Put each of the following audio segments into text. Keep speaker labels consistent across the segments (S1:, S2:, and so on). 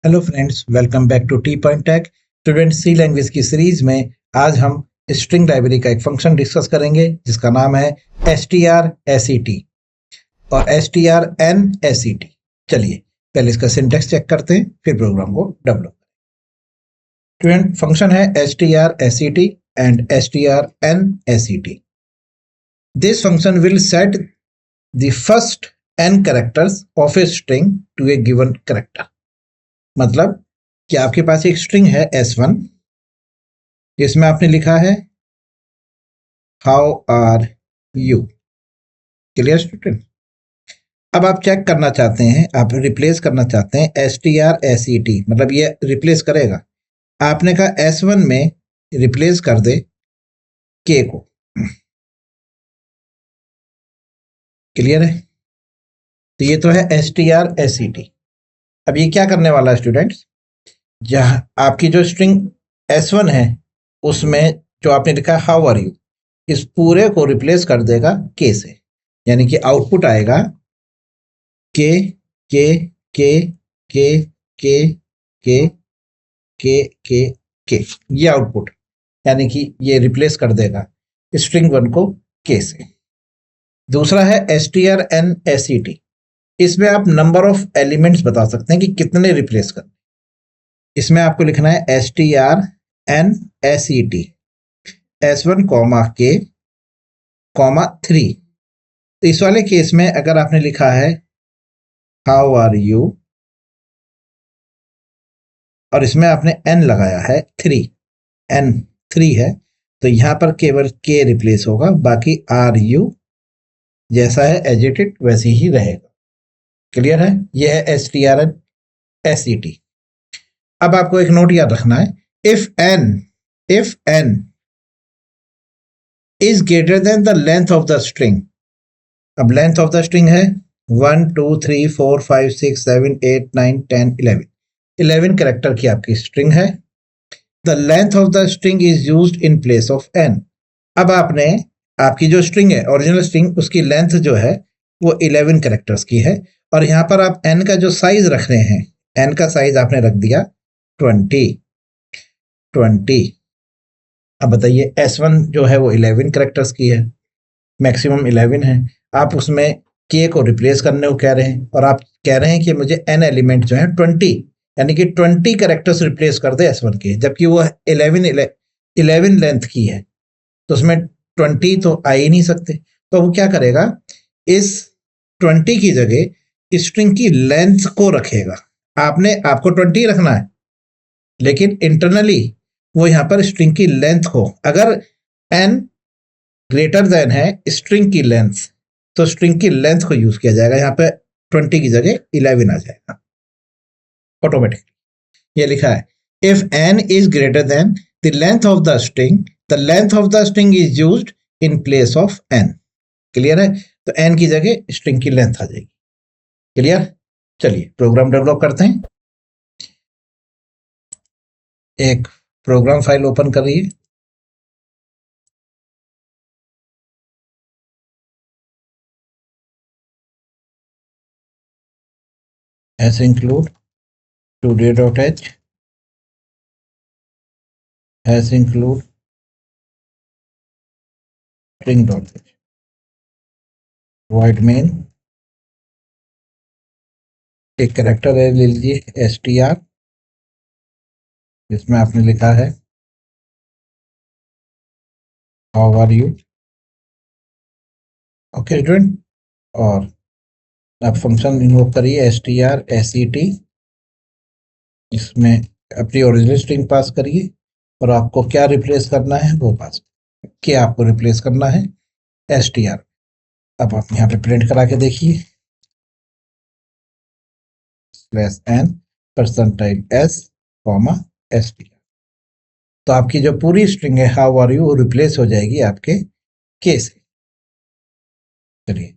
S1: Hello friends, welcome back to T Point Tech. Student C language की series में आज हम स्ट्रिंग लाइब्रेरी का एक फंक्शन डिस्कस करेंगे जिसका नाम है str_set और strnset। चलिए पहले इसका सिंटैक्स चेक करते हैं, फिर प्रोग्राम को डेवलप। स्टूडेंट, फंक्शन है strset and strnset। This function will set the first n characters of a string to a given character. मतलब कि आपके पास एक स्ट्रिंग है S1 जिसमें आपने लिखा है how are you. Clear student? अब आप चेक करना चाहते हैं, आप रिप्लेस करना चाहते हैं strset, मतलब ये रिप्लेस करेगा। आपने कहा S1 में रिप्लेस कर दे K को। क्लियर है? तो ये तो है strset। अब ये क्या करने वाला है स्टूडेंट्स? जहां आपकी जो स्ट्रिंग S1 है उसमें जो आपने लिखा है हाउ आर यू, इस पूरे को रिप्लेस कर देगा के से, यानी कि आउटपुट आएगा के के के के के के के के के। ये आउटपुट, यानी कि ये रिप्लेस कर देगा स्ट्रिंग 1 को के से। दूसरा है strnset। इसमें आप नंबर ऑफ एलिमेंट्स बता सकते हैं कि कितने रिप्लेस कर। इसमें आपको लिखना है strnset S1 K 3। तो इस वाले केस में अगर आपने लिखा है हाउ आर यू और इसमें आपने n लगाया है 3, n 3 है, तो यहां पर केवल k रिप्लेस होगा, बाकी आर यू जैसा है एज इट वैसे ही रहेगा। क्लियर है? यह है strnset। अब आपको एक नोट याद रखना है, if n is greater than the length of the string. अब लेंथ ऑफ द स्ट्रिंग है 1 2 3 4 5 6 7 8 9 10 11 कैरेक्टर की आपकी स्ट्रिंग है। The length of the string is used in place of n। अब आपने आपकी जो स्ट्रिंग है, ओरिजिनल स्ट्रिंग, उसकी लेंथ जो है वो 11 कैरेक्टर्स की है, और यहां पर आप n का जो साइज रख रहे हैं, n का साइज आपने रख दिया 20। अब बताइए, S1 जो है वो 11 कैरेक्टर्स की है, मैक्सिमम 11 है। आप उसमें k को रिप्लेस करने को कह रहे हैं, और आप कह रहे हैं कि मुझे n एलिमेंट जो है 20, यानी कि 20 कैरेक्टर्स रिप्लेस कर दे S1 के, जबकि वो 11 लेंथ की है, तो उसमें 20 तो आ ही नहीं सकते। तो वो क्या करेगा, इस 20 की जगह स्ट्रिंग की लेंथ को रखेगा। आपको 20 रखना है, लेकिन इंटरनली वो यहां पर स्ट्रिंग की लेंथ को, अगर n ग्रेटर देन है स्ट्रिंग की लेंथ, तो स्ट्रिंग की लेंथ को यूज किया जाएगा। यहां पे 20 की जगह 11 आ जाएगा ऑटोमेटिकली। ये लिखा है if n is greater than the length of the string, the length of the string is used in place of n। Clear है? तो n की जगह स्ट्रिंग की लेंथ आ जाएगी। क्लियर? चलिए प्रोग्राम डेवलप करते हैं। एक प्रोग्राम फाइल ओपन करिए। ऐसे include today.h has include string.h void main। एक कैरेक्टर है ले लीजिए str, जिसमें आपने लिखा है how are you. Okay student, और आप फंक्शन इन्वोक करिए strset। इसमें अपनी ओरिजिनल स्ट्रिंग पास करिए, और आपको क्या रिप्लेस करना है वो पास, क्या आपको रिप्लेस करना है str। अब आप यहाँ पे प्रिंट करा के देखिए /n %s, str। तो आपकी जो पूरी स्ट्रिंग है हाउ आर यू वो रिप्लेस हो जाएगी आपके के से। चलिए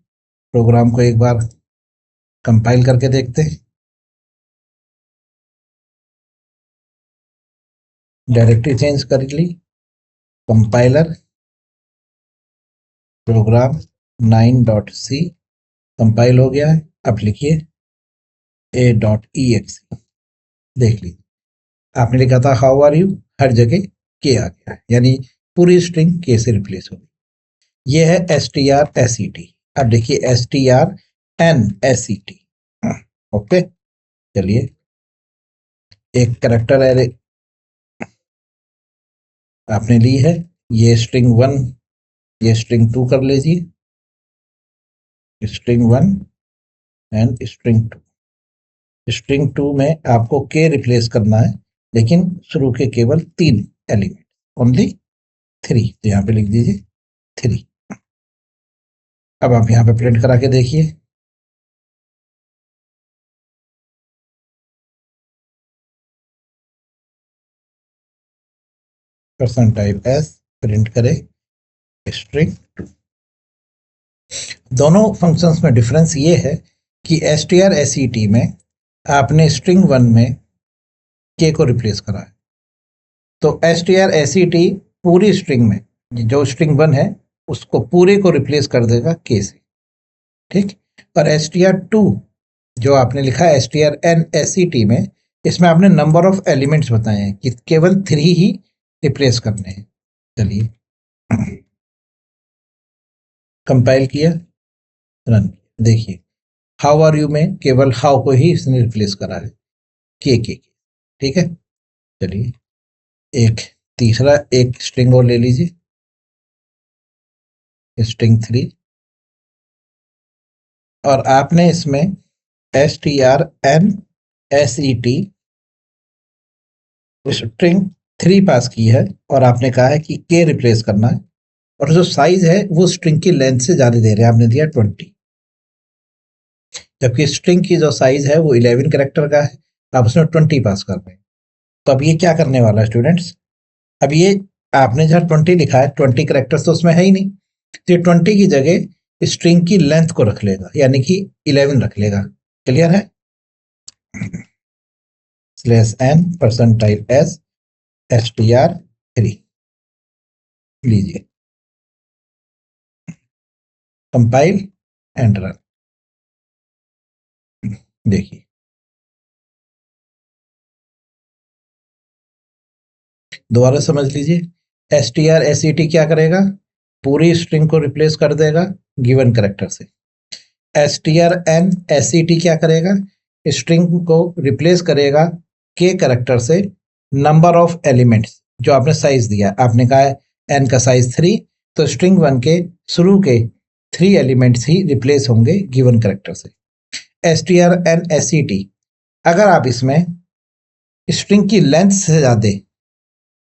S1: प्रोग्राम को एक बार कंपाइल करके देखते हैं। डायरेक्टरी चेंज कर ली, कंपाइलर प्रोग्राम 9.c कंपाइल हो गया है। अब लिखिए a.exe। देख लीजिए, आपने लिखा था हाउ आर यू, हर जगह के आ गया, यानी पूरी स्ट्रिंग के से रिप्लेस हो गई। ये है str_set। अब देखिए str_n_set। ओके, चलिए एक कैरेक्टर एरे आपने ली है, ये स्ट्रिंग 1, ये स्ट्रिंग 2 कर लीजिए, स्ट्रिंग 1 एंड स्ट्रिंग 2। स्ट्रिंग 2 में आपको के रिप्लेस करना है, लेकिन शुरू के केवल 3 एलिमेंट, ओनली 3, तो यहाँ पे लिख दीजिए 3। अब आप यहाँ पे प्रिंट करा के देखिए, %type s प्रिंट करें स्ट्रिंग 2। दोनों फंक्शंस में डिफरेंस ये है कि str_set में आपने स्ट्रिंग 1 में के को रिप्लेस करा है, तो str_set पूरी स्ट्रिंग में जो स्ट्रिंग 1 है उसको पूरे को रिप्लेस कर देगा के से, ठीक। और str2 जो आपने लिखा है str_n_set में, इसमें आपने नंबर ऑफ एलिमेंट्स बताए हैं कि केवल 3 ही रिप्लेस करने हैं। चलिए कंपाइल किया, रन, देखिए हाउ आर यू में केवल हाउ को ही इसने रिप्लेस करा है के, ठीक है। चलिए एक तीसरा एक स्ट्रिंग और ले लीजिए, स्ट्रिंग 3, और आपने इसमें str_n_set स्ट्रिंग 3 पास की है, और आपने कहा है कि के रिप्लेस करना है, और जो साइज है वो स्ट्रिंग की लेंथ से ज्यादा दे रहे हैं, आपने दिया 20, जबकि स्ट्रिंग की जो साइज है वो 11 कैरेक्टर का है, आप उसमें 20 पास कर रहे हैं। तो अब ये क्या करने वाला है स्टूडेंट्स, अब ये आपने जहाँ 20 लिखा है, 20 कैरेक्टर्स तो उसमें है ही नहीं, तो ये 20 की जगह स्ट्रिंग की लेंथ को रख लेगा, यानी कि 11 रख लेगा। क्लियर है? /n %type s str3 लीजिए, कंपाइल एंड रन, देखिए दोबारा समझ लीजिए, str_set क्या करेगा, पूरी स्ट्रिंग को रिप्लेस कर देगा गिवन कैरेक्टर से। str_n_set क्या करेगा, स्ट्रिंग को रिप्लेस करेगा के कैरेक्टर से नंबर ऑफ एलिमेंट्स जो आपने साइज दिया, आपने कहा है n का साइज 3, तो स्ट्रिंग 1 के शुरू के 3 एलिमेंट्स ही रिप्लेस होंगे गिवन कैरेक्टर से। str_n_set अगर आप इसमें स्ट्रिंग की लेंथ से ज्यादा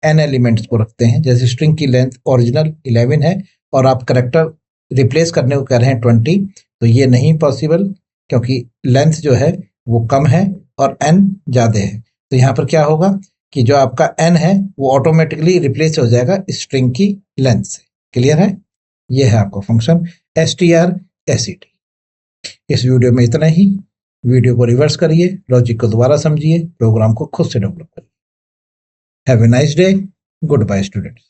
S1: n एलिमेंट्स को रखते हैं, जैसे स्ट्रिंग की लेंथ ओरिजिनल 11 है और आप कैरेक्टर रिप्लेस करने को कह रहे हैं 20, तो ये नहीं पॉसिबल, क्योंकि लेंथ जो है वो कम है और n ज्यादा है। तो यहाँ पर क्या होगा कि जो आपका n है वो ऑटोमेटिकली रिप्लेस हो जाएगा स्ट्रिंग की लेंथ से। क्लियर है? ये है आपका फंक्शन str_set। इस वीडियो में इतना ही। वीडियो को रिवर्स करिए, लॉजिक को दोबारा समझिए, प्रोग्राम को खुद से डेवलप करिए। Have a nice day, goodbye students.